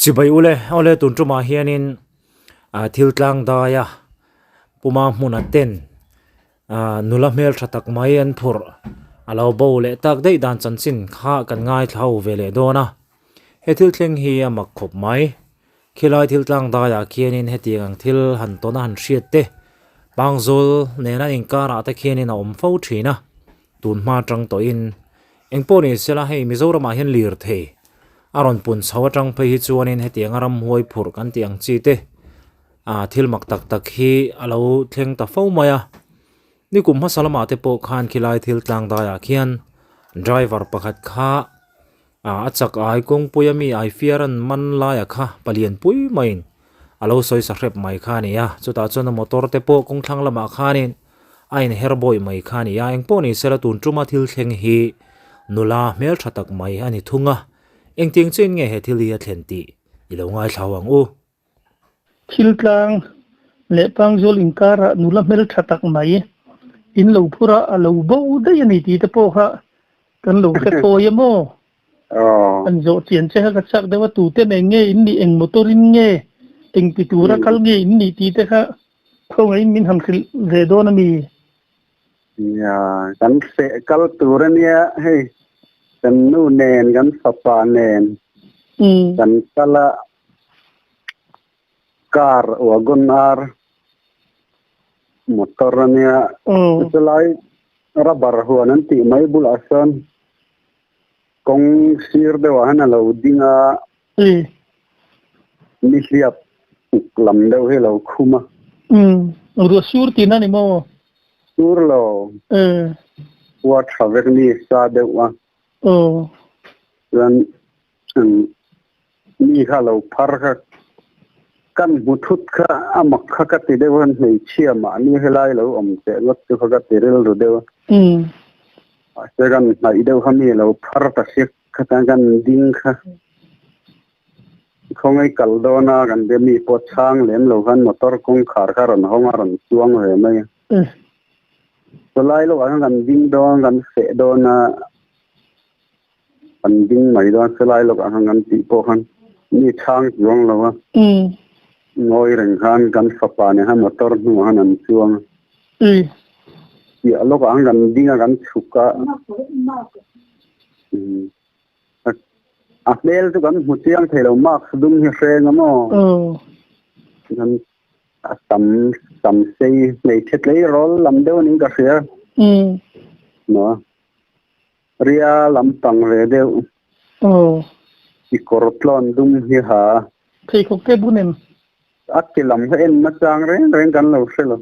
chỉ bay ule ole tun tru ma hianin thil tlang da ya puma mun aten nula mel thatak mai an phur alo bo le tak dei dan chan sin kha kan ngai thau vele dona he thil thleng hi amak khop mai khilai thil tlang da ya khianin he tiang thil han tona han hriat te bangzol nena inkara ta khianin om fo thina tun ma tang to in engpo ni sela hei mizoram a hian lir the aron pun sawa tang phei hi chuanin he tiang aram huai phur kan tiang chi te thil mak tak tak hi alo thleng ta fo maya ni kum ha salama te po khan khilai thil tlang da ya khian driver pakhat kha achak ai kong puyami ai fiaran man la ya kha palian pui main alo soi sa rep mai kha ni ya chuta chona motor te po kong thlang lama khanin ain herboy mai kha ni ya engpo ni sela tun truma thil thleng hi nula mel thatak mai ani thunga engting chen nge he thili a thlenti ilo ngai thlawang u thil tlang le pangzol inkara nula mel thatak mai in lo phura alo bo dai ani ti te po kha kan lo ka toyamo an zo chian che ka chak dewa tu te nge in ni eng motorin nge eng ti tura kal nge in ni ti te kha khong ai min ham khil re do na mi ya kan se kal tura nia hey kan nu nen kan sapa nen kan kala car wagon ar motor nia selai rabar huanan ti mai bul asan kong sir de wahana lo dinga ni siap lam deu he lo khuma ru sur ti na ni mo sur lo wa travel ni sa de wa dan ni kha lo phar kha kan muthut kha amak kha ka ti de wan nei chia ma ni helai lo om te lot tu kha ka ti rel ru de se gan na ideu khami lo phar ta sik kha ta gan ding kha không ai kal do na gan de mi po chang lem lo gan motor kong khar khar ron hong ron chuang he mai so lai lo gan ding do gan se do na an ding mai do se lai lo gan ti po khan ni chang chuang lo wa ngoi reng khan gan fapa ne ha motor nu han an chuang ya lo gan ding gan chuka Apel tu kan mutiang thelo mak dum hi freng amo kan tam sei nei thet lei rol lam deu ning ka sia no ria lam tang re deu ki kortlon dum hi ha thei khok te bunem akki lam ha en ma chang reng kan lo selo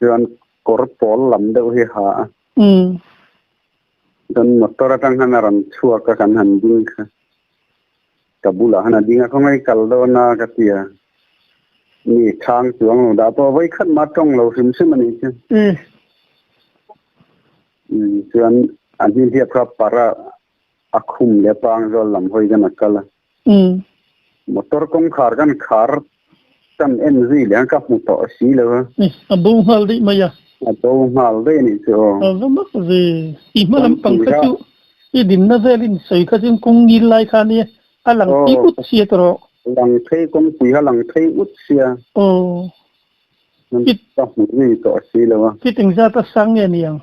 jan korpol lam deu hi ha dan motor tang hanaran chua ka kan han ding kha kabula hana dinga khongai kaldo na katia ni thang chuang da po vai khat ma tong lo sim sim ani che chuan an hin hiap kha para akhum le pang rol lam hoi gan akala motor kong khar gan khar tam NZ le ka mu to si lo abu hal di maya ato mal de ni so mak ve I malam pang ka chu I din na velin sei ka jin kong ni lai kha ni alang ti ut sia tro lang thei kong pui ha lang thei ut sia kit ta mu ni to si lo wa kiting za ta sang ne niang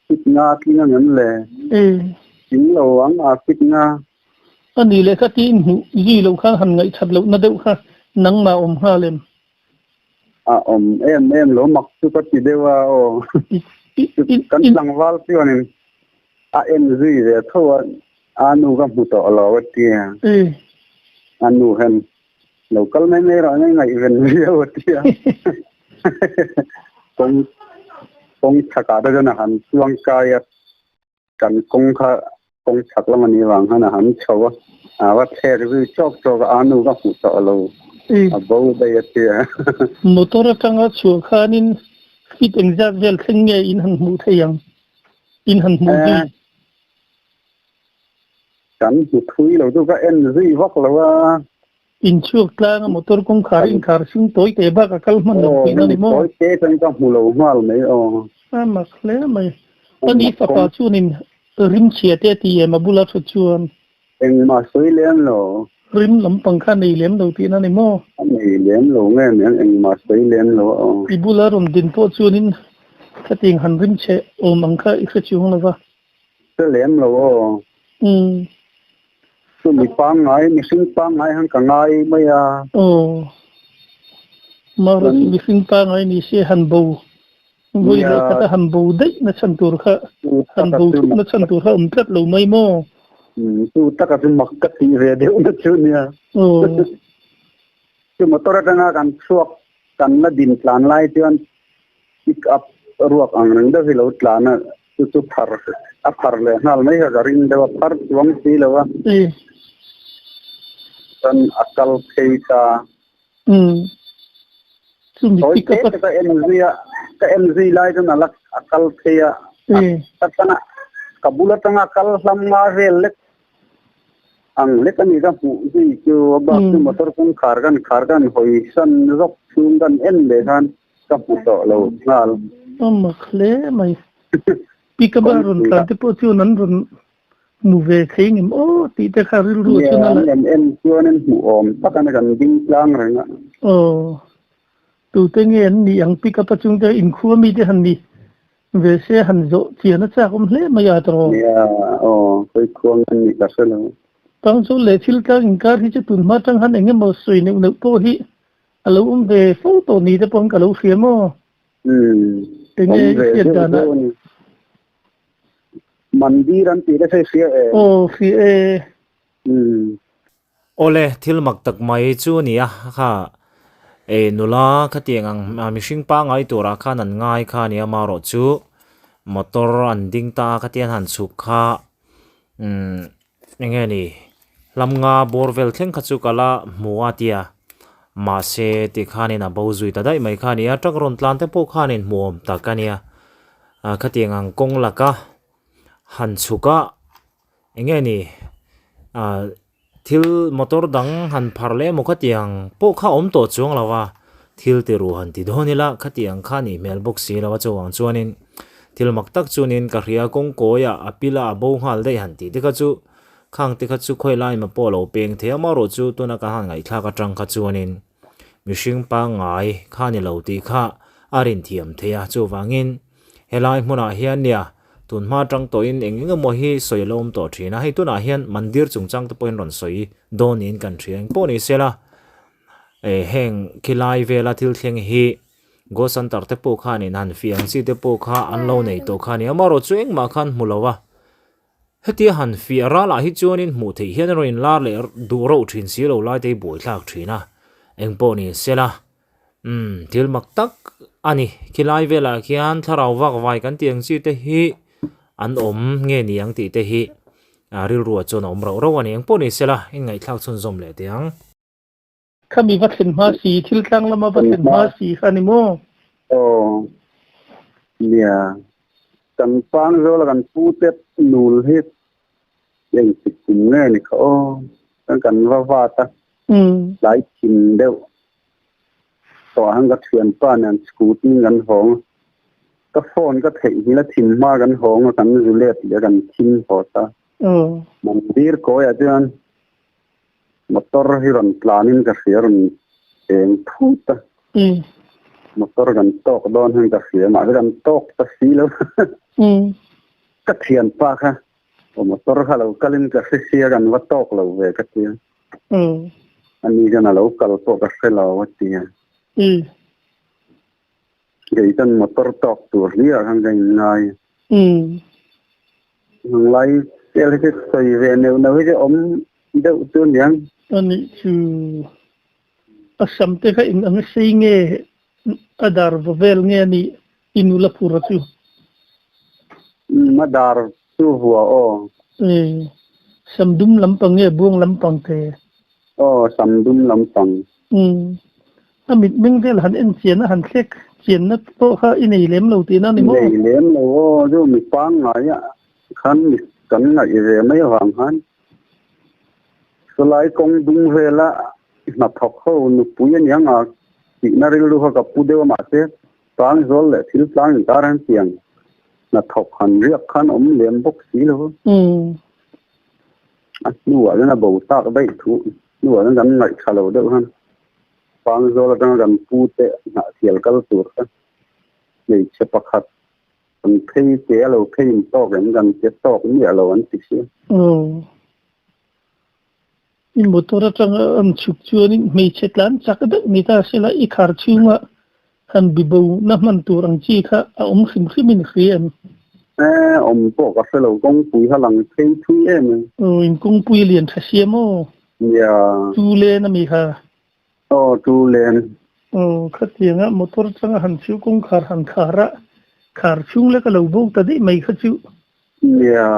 kit nga ki nga ngam le sin lo ang kit nga ani le ka tin hu ji lo kha han ngai that lo na deu kha nang ma om ha lem em lo mak tu ka ti dewa kan lang wal ti onin em zi de thowa anu ga mu to lo wa ti anu hen local mai mai ra ngai ven ria wa ti kong thaka da na han chuang ka ya kan kong thak la mani wang hana han chawa wa the ri chok chok anu ga mu to lo abo da ya ti motor tanga chu khanin fit exact vel thenge in han mu thayang in han mu di kan hu thui lo tu ka NZ wak lo wa in chuak tlang motor kong khar in khar sing toy te ba ka kal man lo na ni mo toy te tang ka mu lo mal mai mak le mai ani fa pa chu nin rim chia te ti ma bula chu chuan em mà suy lem lo rim lampang kha nei lem lo ti na ni mo này lem lo nghe miếng em mà suy lem lo ibula rom din po chunin khating han rim che o mangkha i kha chung lawa cái lem lo tôi bị băng ngay mình sinh băng ngay hàng cả ngày bây giờ mà rồi mình sinh băng ngay ni se han bo vui lại kata han bo đấy na chan tur kha han bo na chan tur kha tat lo mai mo tu tak cái mặc cái gì về đều nó chưa nha tu motor tanga kan suak kan na din plan lai tuan pick up ruak ang nang da hilo plan na tu phar le nal mai ga rin da phar tuang ti lawa tan akal kheita sumi pick up ka energy lai tan alak akal kheya tatana kabula tanga akal lam nga rel ang lek ani ga pu ji chu ba tu motor kun khargan hoi san rok chung gan en le han ka pu to lo ngal khle mai pikabarun ka te po chu nan run mu ve kheng im o ti te kharil ru chu na la en chu nen mu om pakan gan ding lang re na tu te nge ni ang pikapa chung te in khu mi te han ni ve se han zo chi na cha kom hle ma ya tro koi khuang ni ka se lo tang so le thil ka in kar hi chu tun ma tang han enge mo sui ne no po hi alo ve photo ni te pon ka lo fie mo te nge se da na mandiran ti da se fie fie ole thil mak tak mai chu nia kha nula khatiang ang mishing pa ngai tura khan an ngai kha nia maro chu motor an ding ta khatian han suk kha nge ni lamnga borvel thleng khachu kala muatia ma se ti khanin a bozui ta dai mai khania trak ron tlan te po khanin muam takania khatiang ang kong laka han chuka nge ni thil motor dang han pharle mo khatiang po kha om to chung lawa thil te ru han ti dhonila khatiang khani mailbox si lawa chawang chuanin thil mak tak chunin ka ria kong koya apila bo hal dei han ti te kha chu khang te kha chu khoi lai ma polo peng the ma ro chu tuna ka han ngai thla ka tang kha chuanin mishing pa ngai khani lo ti kha arin thiam theya chu wangin helai hmuna hian nia tun ma tang to in engeng mo hi soilom to thina hi tuna hian mandir chungchang to point ron soi don in kan thiang poni sela heng khilai vela thil thleng hi go santar te po khan in han fiang si te po kha an lo nei to khani amaro chueng ma khan mulowa heti han fi ara la hi chuanin mu thei hian ro in lar le du ro thin si lo lai te boi thlak thina eng poni sela thil mak tak ani khilai vela khian tharau wak vai kan tiang si te hi an om nge niang ti te hi ril ruwa chon om ro ro ani ang poni sela in ngai thlak chun zom le tiang khami va thin ma si thil tlang lama va thin ma si khani mo nia kan pang zo la kan pu te nul hi yang tik nge ni ko kan va ta lai chin deu to hang ga thuyền pa nan scooty gan hong ka phone ka thei hi la thin ma gan hong kan zu le ti gan thin ho ta mandir ko ya chuan motor hi ron planin ka fiaron eng thuta motor gan tok don hang ka fia ma gan tok ta si lo ka thian pa kha o motor kha lo kalin ka sia gan wa tok lo ve ka tia ani gan lo kal to ka se lo wa tia vậy chân motor tok tur lia hang gai ngai hang lai tel cái soi về nếu cái om đậu tuôn yang ani chu asam te kha in ang sei nge adar vel nge ni inula pura chu madar chu hua o samdum lampang nge buang lampang te samdum lampang amit ming vel han en chian han thek chian na to kha inei lem lo ti na ni mo nei lem lo jo mi pang ngai ya khan mi kan ngai ve mai wang han solai kong dung vela na thok ho nu puyan yang a ti na ril lu ka pu de ma se tang zol le thil tang taran tiang na thok han riak khan om lem bok si lo nua na bo ta bai thu nua na gam ngai khalo deuh han pang zo la gam pu te na thial kal tur ka nei che pakhat an phei te lo phei to gam che to ni alo an ti si in motor tang am chuk chuan in mei chetlan chakda ni ta sela I khar chunga han bibo na man turang chi kha khim khimin khiam po ka selo kong pui ha lang phei thui em in kong pui lian tha siamo ya tu le na mi kha tu len khatianga motor tang han chu kong khar chung le ka lo bo ta di mai kha chu ya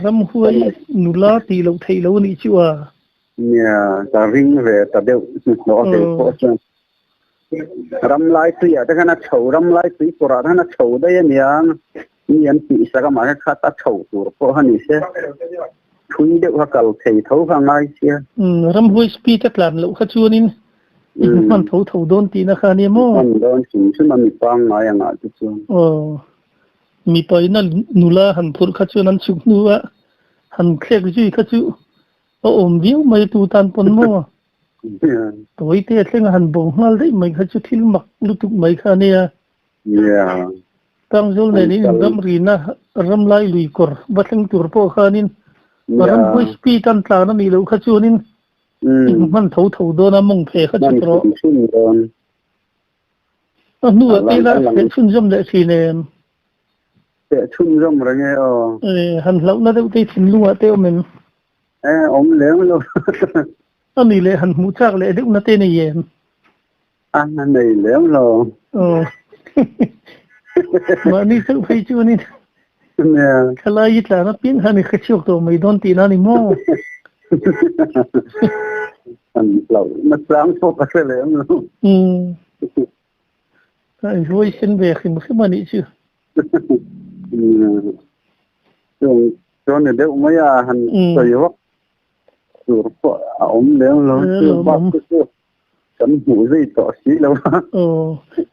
ram huai nula ti lo thei lo ni chu ya ta ring ve ta deu no te po chen ram lai tu ya ta kana chou ram lai tu ko ra na chou da ya niang ni an pi sa ka ma kha ta chou tur po ha ni se thui deu ha kal thei thau ha ngai sia ram huai speed ta tlan lo kha chuan in man thau don ti na kha ni mo man don sin man mi pang ngai nga tu chu mi pai na nula han phur kha chuan an chuk nuwa han khlek ji kha chu om viu mai tu tan pon mo toi te thleng han bo ngal dei mai kha chu thil mak lutuk mai kha ne tang zol ne ni gam ri na ram lai lui kor bathang tur po khanin ram hui speed tan tla na mi lo kha chuan in man thau do na mong phe kha chu tro nuwa te la chun jom le chi ne te chun jom ra nge han lau na deu te thin luwa te men om leng lo ani le han mu chak le deu na te ne yen an nei leng lo ma ni su phei chu ni ne khala yitla na pin han kha chok to mai don ti na ni mo an lo na trang so ka se leng lo ai voi sen ve khim ni chu cho nên nếu mấy hành tùy vóc rồi ống nếu nó chưa bắt được chấm mũi gì tỏ xí đâu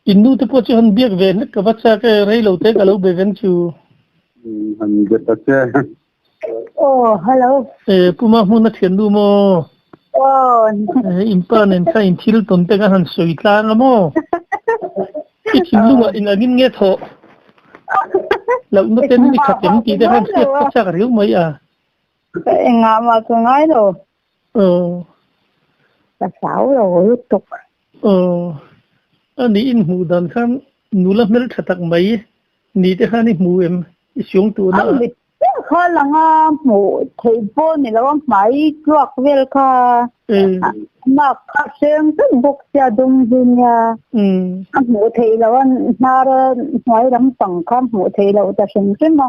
innu te po chu han biak ve ne ka bacha ke rei lo te ka lo be ven chu hành biết ta hello puma mu na thian du mo impan en ka in thil ton te ka han soi tlang mo ki thil lu in angin nge tho lâu nó tên đi khắp chấm chỉ để ham xét tất cả riu mấy ngà mà cứ nói rồi là sáu rồi lúc tục anh in mù đàn khăn nụ lắm mấy thật mấy ní để khăn mù em xuống tu nó khó là mù thì vô này là máy chuột về kha mà các xem rất bốc ra đông dương nha mù thì là na nói lắm bằng khám mù thì là ta xem chứ mà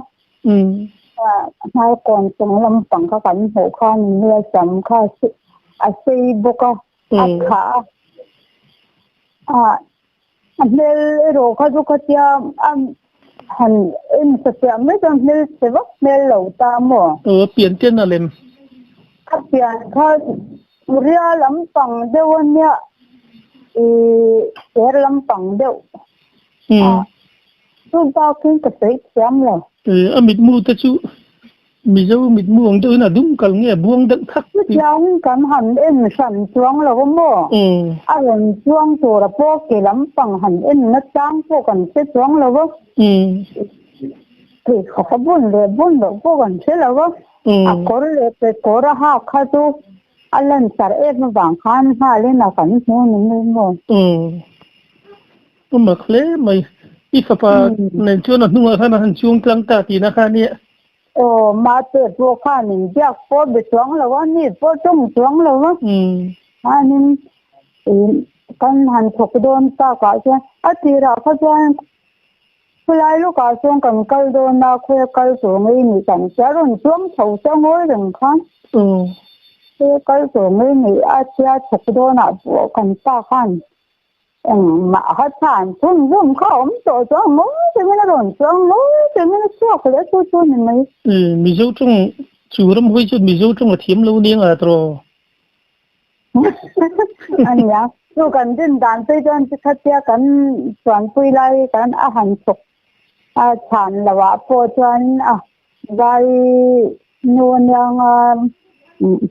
hai còn trong lắm bằng các cảnh hộ con như chậm kha xây bốc khá nên rồi có chút cái hành in thực sự mấy con nên sẽ vấp nên lẩu ta mà biển trên là lên các biển khác ria lắm bằng đâu anh nhá để lắm bằng đâu tôi bao cái cái xem là mịt mu ta chú mịt dâu mịt mu ông tôi là đúng cần nghe buông đựng thắc giống cảm hành in sản xuống là có mò lần xuống rồi là bao cái lắm bằng hành in nó trắng bao còn chết xuống là có thì khó buồn được bao còn chết là có có lẽ có ra ha khai tu anh lần sải em vàng khan ha lên là cảnh xuống nên mò mà khế mày ít phải nên chưa nó nuôi khăn hành chuông trăng ta thì nó khăn nhẹ mà tuyệt vô khăn nên giác phố bị xuống là có nít phố trung xuống là có nên con hành thuộc đồn ta cả chứ thì là có cho lại lúc cả xuống cần cây đồn na khuya cây xuống ấy thì chẳng sẽ rồi xuống thầu cho ngồi đừng khăn cây xuống ấy thì chia thuộc đồn na của cần ta khăn mà hết sản xuống dùng không tổ cho ngồi thì mới nó đồn xuống ngồi thì mới nó xuống cái đấy chút này mấy mình dâu trong chủ lâm huy chút mình dâu trong là thiếm lâu niên à rồi anh nhá dù cần tin đàn tây đơn thì thật ra cần toàn quy lại cần hành phục sản là vợ phụ cho anh vai nuôi yang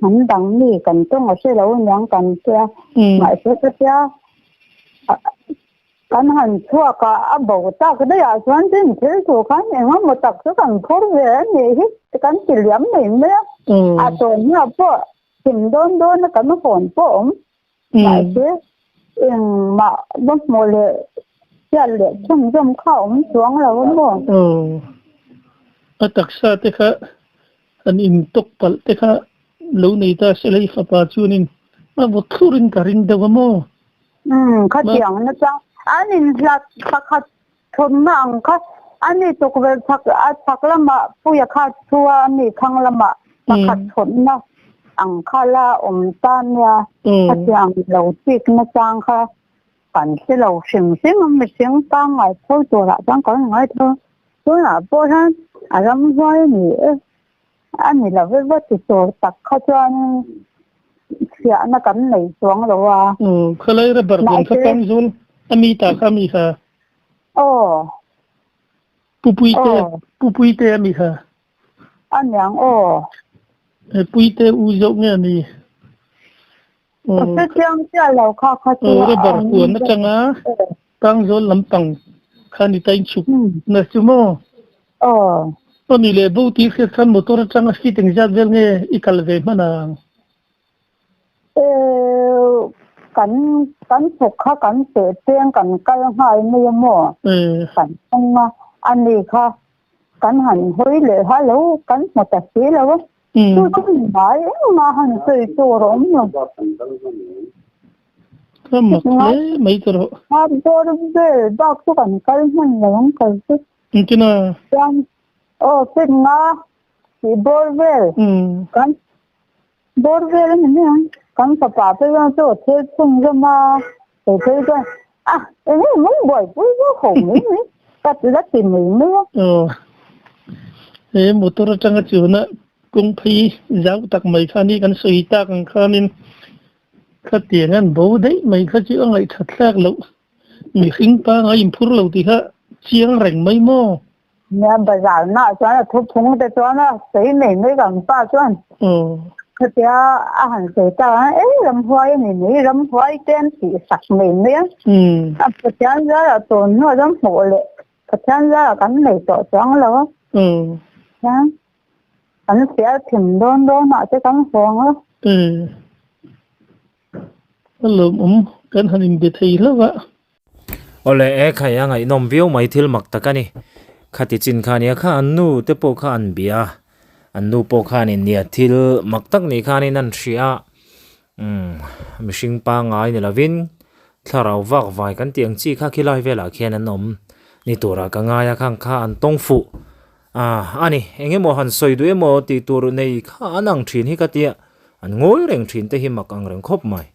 hắn đăng đi cần tung ở xe lâu nhang cần kia mãi sẽ cái kia cần hắn thua cả bầu ta cái đấy à chuẩn chính thế số cái này mà một tập số cần khổ về này hết cần chỉ liếm này nữa à tôi nhớ po tìm đôn đôn nó cần nó phồn po mãi sẽ mà lúc một lệ giờ lệ trong khẩu xuống là vẫn buồn ở đặc sa thế cả anh in tục bal thế cả lâu nay ta sẽ lấy khắp ba chunin mà một thu rin cả rin đâu mà khát tiếng nó chăng anh in là khát thôn mang khát anh ấy tục về khát lắm mà bây giờ khát thua anh ấy khăng lắm mà khát thôn nó ăn khát là tan nha khát tiếng lâu tiếc nó chăng khát cảnh sẽ lâu sinh sinh mà mình sinh tăng ngày thôi tuổi là chẳng có ngày thôi tôi là bố hắn à làm voi nữa anh ấy là với thì tuổi tắc khát cho anh sẽ nó cắn này xuống rồi à khơi lấy ra bờ biển khát tăng zul amita kami ha pupui te ami ha anh nhang pupui te uzok nghe mi cái tiếng kia lâu khát ra bờ cuốn nó chẳng á tăng zul lắm tăng khani tay chụp na sumo ni le bu ti khét khan motor chẳng á khi tiếng giat vel nghe ikal ve mana cắn phục khá cắn tự tiên cắn cây hai mươi mùa cắn không anh đi khá cắn hành hối lệ hóa lâu cắn một tập xí lâu tôi không nói mà hành tùy chùa rỗng rồi không mặc lấy mấy cái đó tôi về bác tôi cắn cây mình là không cần sức cái nào cái ngã thì bôi về cắn bôi về là mình nhá cắn sập bả tôi đang做贴充的嘛，对对对，啊，人家弄不会不好没，但是他挺没呢。motor chẳng cái chuyện đó cũng phải giáo tắc mấy khăn đi cái suy tắc khăn nên khát tiền ăn bố đấy mấy khát chữ ngay thật xác lâu, mình khinh pa ngay improve lâu thì khá chiang rảnh mấy mò. Nè bây giờ nó cho nó thúc thúng để cho nó thấy mình mới gần ba chuan. Cái kia hành sẽ ta làm hoài này làm hoài tên thì sạch mình đấy cái chân ra là tồn nó giống hộ lệ cái chân ra là cắn này tổ trắng lâu nhá cắn sẽ thìm đôn đôn nọ chứ cắn phồng á lùm cái hành bị thấy lắm ạ ole khai ang ai nom view mai thil mak takani khati chin khania kha annu te po kha an bia annu po khan in nia thil maktak ni khan in an thria mishing pa ngai ni lavin tharau wak vai kan tiang chi kha khilai vela khian an om ni tura ka ngaya khang kha an tong fu ani enge mo han soi du emo ti tur nei kha anang thin hi ka tia an ngoi reng thin te hi mak ang reng khop mai